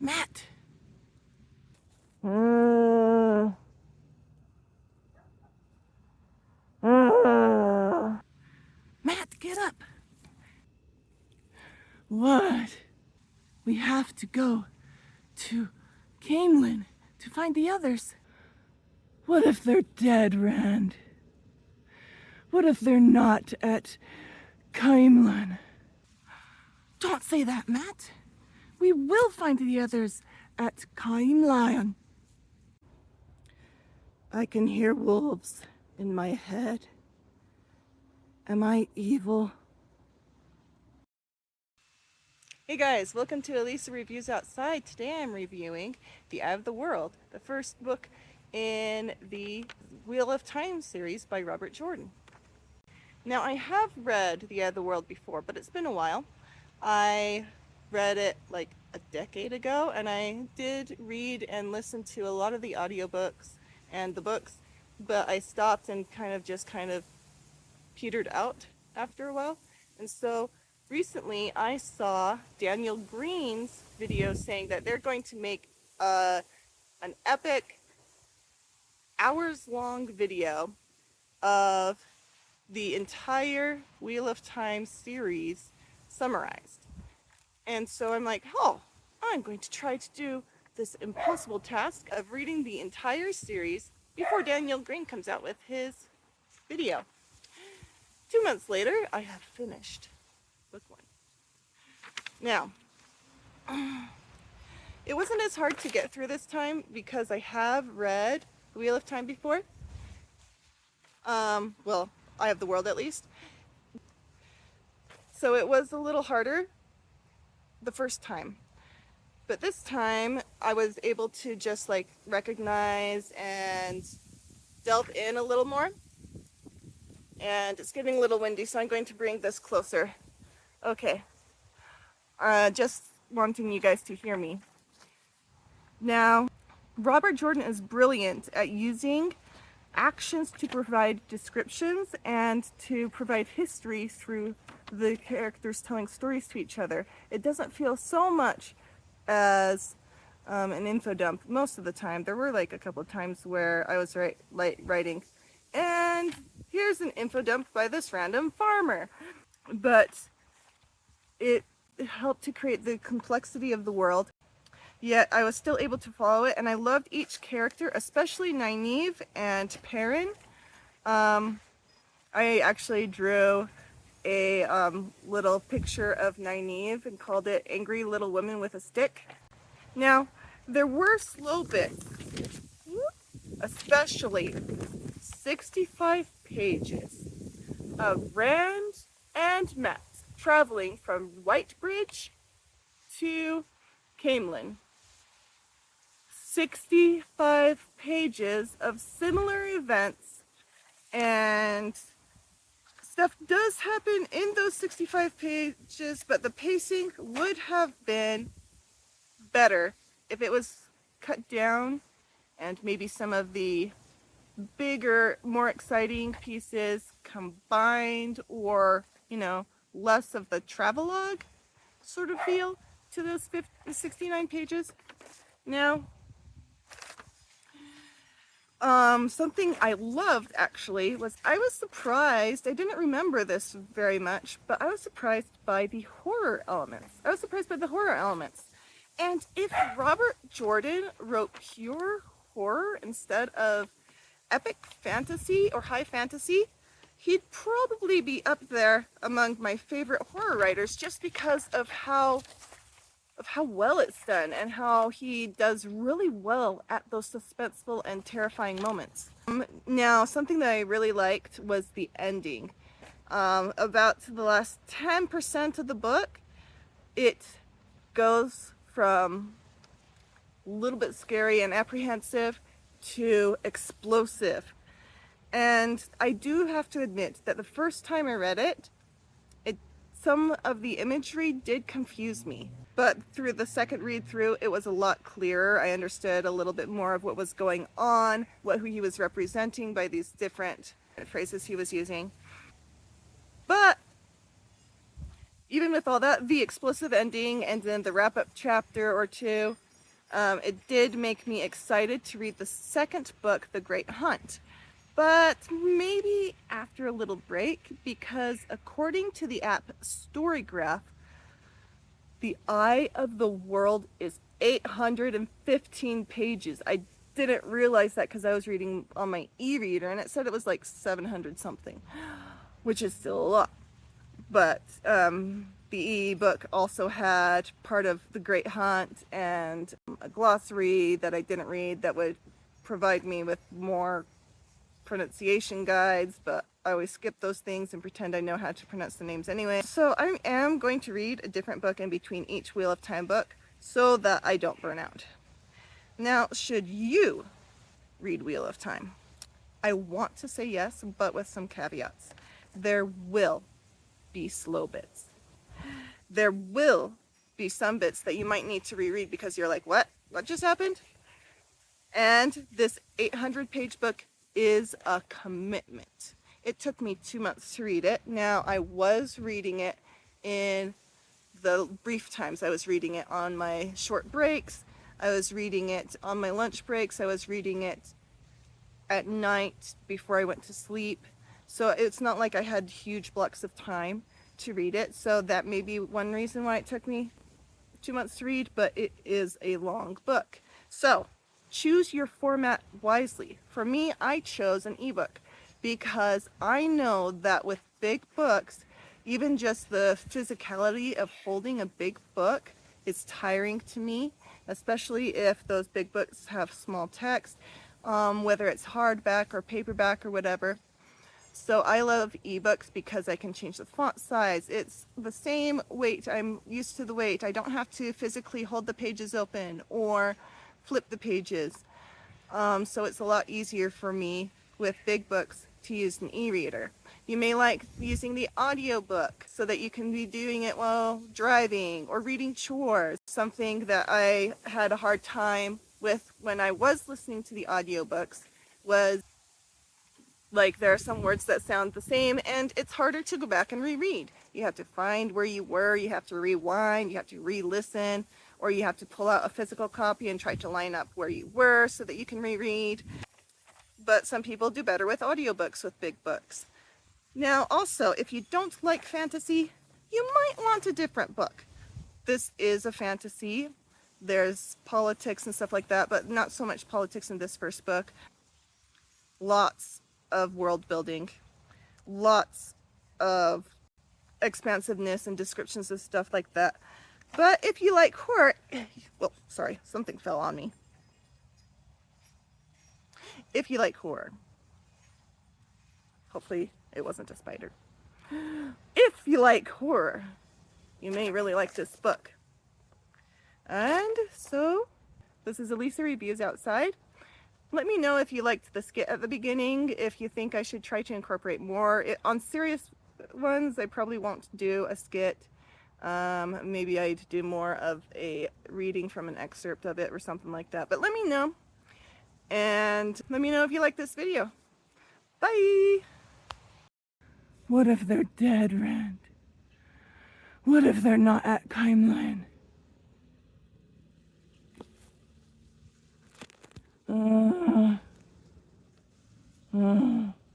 Matt! Matt, get up! What? We have to go to Camelin to find the others. What if they're dead, Rand? What if they're not at Camelin? Don't say that, Matt. We will find the others at Camelin. I can hear wolves in my head. Am I evil? Hey guys, welcome to Elisa Reviews Outside. Today I'm reviewing The Eye of the World, the first book in the Wheel of Time series by Robert Jordan. Now I have read The Eye of the World before, but it's been a while. I read it like a decade ago, and I did read and listen to a lot of the audiobooks and the books, but I stopped and kind of petered out after a while. And so recently I saw Daniel Greene's video saying that they're going to make an epic hours-long video of the entire Wheel of Time series summarized. And so I'm like, oh, I'm going to try to do this impossible task of reading the entire series before Daniel Greene comes out with his video. 2 months later, I have finished book 1. Now, it wasn't as hard to get through this time because I have read The Wheel of Time before. Well, Eye of the World at least. So it was a little harder the first time. But this time, I was able to just like recognize and delve in a little more. And it's getting a little windy, so I'm going to bring this closer. Okay. Just wanting you guys to hear me. Now, Robert Jordan is brilliant at using actions to provide descriptions and to provide history through the characters telling stories to each other. It doesn't feel so much as an info dump most of the time. There were like a couple of times where I was writing, and here's an info dump by this random farmer. But it helped to create the complexity of the world, yet I was still able to follow it, and I loved each character, especially Nynaeve and Perrin. I actually drew a little picture of Nynaeve and called it Angry Little Woman with a Stick. Now, there were slow bits, especially 65 pages of Rand and Matt traveling from Whitebridge to Camelin. 65 pages of similar events, and stuff does happen in those 65 pages, but the pacing would have been better if it was cut down and maybe some of the bigger, more exciting pieces combined, or, you know, less of the travelogue sort of feel to those 69 pages. Now, something I loved actually was I was surprised, I didn't remember this very much, but I was surprised by the horror elements. And if Robert Jordan wrote pure horror instead of epic fantasy or high fantasy, he'd probably be up there among my favorite horror writers, just because of how well it's done and how he does really well at those suspenseful and terrifying moments. Now, something that I really liked was the ending. About the last 10% of the book, it goes from a little bit scary and apprehensive to explosive. And I do have to admit that the first time I read it, some of the imagery did confuse me. But through the second read through, it was a lot clearer. I understood a little bit more of what was going on, who he was representing by these different phrases he was using. But even with all that, the explosive ending and then the wrap-up chapter or two It did make me excited to read the second book, The Great Hunt, but maybe after a little break, because according to the app Storygraph, The Eye of the World is 815 pages. I didn't realize that because I was reading on my e-reader and it said it was like 700 something, which is still a lot. But the e-book also had part of The Great Hunt and a glossary that I didn't read that would provide me with more pronunciation guides, but I always skip those things and pretend I know how to pronounce the names anyway. So I am going to read a different book in between each Wheel of Time book so that I don't burn out. Now, should you read Wheel of Time? I want to say yes, but with some caveats. There will be slow bits. There will be some bits that you might need to reread because you're like, what? What just happened? And this 800-page book is a commitment. It took me 2 months to read it. Now, I was reading it in the brief times. I was reading it on my short breaks. I was reading it on my lunch breaks. I was reading it at night before I went to sleep. So it's not like I had huge blocks of time to read it. So that may be one reason why it took me 2 months to read, but it is a long book. So choose your format wisely. For me, I chose an ebook because I know that with big books, even just the physicality of holding a big book is tiring to me, especially if those big books have small text, whether it's hardback or paperback or whatever. So I love ebooks because I can change the font size. It's the same weight. I'm used to the weight. I don't have to physically hold the pages open or flip the pages. So it's a lot easier for me with big books to use an e-reader. You may like using the audiobook so that you can be doing it while driving or reading chores. Something that I had a hard time with when I was listening to the audiobooks was like there are some words that sound the same and it's harder to go back and reread. You have to find where you were, you have to rewind, you have to re-listen, or you have to pull out a physical copy and try to line up where you were so that you can reread. But some people do better with audiobooks with big books. Now also, if you don't like fantasy, you might want a different book. This is a fantasy. There's politics and stuff like that, but not so much politics in this first book. Lots of world building, lots of expansiveness and descriptions of stuff like that. But if you like horror, well, sorry, something fell on me. If you like horror, hopefully it wasn't a spider. If you like horror, you may really like this book. And so, this is Elisa Reviews Outside. Let me know if you liked the skit at the beginning, if you think I should try to incorporate more. On serious ones, I probably won't do a skit. Maybe I'd do more of a reading from an excerpt of it or something like that. But let me know. And let me know if you like this video. Bye! What if they're dead, Rand? What if they're not at Keimline? Uh.